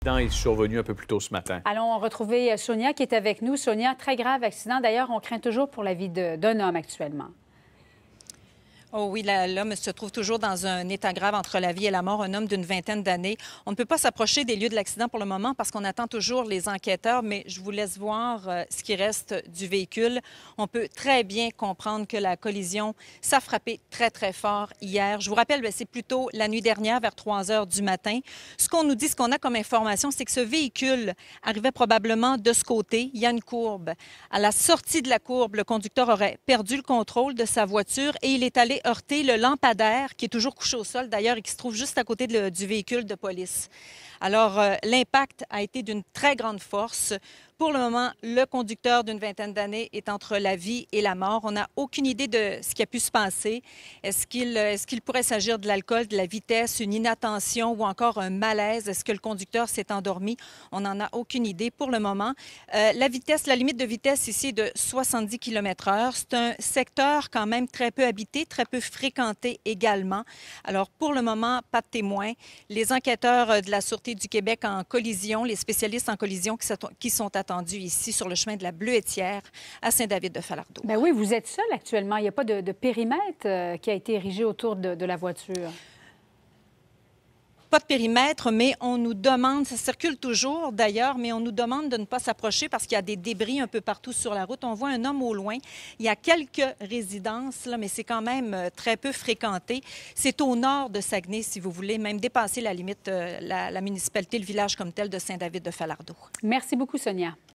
L'accident est survenu un peu plus tôt ce matin. Allons retrouver Sonia qui est avec nous. Sonia, très grave accident. D'ailleurs, on craint toujours pour la vie d'un homme actuellement. Oh oui, l'homme se trouve toujours dans un état grave entre la vie et la mort, un homme d'une vingtaine d'années. On ne peut pas s'approcher des lieux de l'accident pour le moment parce qu'on attend toujours les enquêteurs, mais je vous laisse voir ce qui reste du véhicule. On peut très bien comprendre que la collision, ça a frappé très, très fort hier. Je vous rappelle, c'est plutôt la nuit dernière, vers 3 heures du matin. Ce qu'on nous dit, ce qu'on a comme information, c'est que ce véhicule arrivait probablement de ce côté. Il y a une courbe. À la sortie de la courbe, le conducteur aurait perdu le contrôle de sa voiture et il est allé heurter le lampadaire qui est toujours couché au sol d'ailleurs et qui se trouve juste à côté du véhicule de police. Alors, l'impact a été d'une très grande force. Pour le moment, le conducteur d'une vingtaine d'années est entre la vie et la mort. On n'a aucune idée de ce qui a pu se passer. Est-ce qu'il pourrait s'agir de l'alcool, de la vitesse, une inattention ou encore un malaise? Est-ce que le conducteur s'est endormi? On n'en a aucune idée pour le moment. La limite de vitesse ici est de 70 km/h. C'est un secteur quand même très peu habité, très peu fréquenté également. Alors, pour le moment, pas de témoins. Les enquêteurs de la Sûreté du Québec en collision, les spécialistes en collision qui sont attendus ici sur le chemin de la Bleuetière à Saint-David-de-Falardeau. Ben oui, vous êtes seul actuellement. Il n'y a pas de périmètre qui a été érigé autour de la voiture. Pas de périmètre, mais on nous demande, ça circule toujours d'ailleurs, mais on nous demande de ne pas s'approcher parce qu'il y a des débris un peu partout sur la route. On voit un homme au loin. Il y a quelques résidences, là, mais c'est quand même très peu fréquenté. C'est au nord de Saguenay, si vous voulez, même dépasser la limite, la municipalité, le village comme tel de Saint-David-de-Falardeau. Merci beaucoup, Sonia.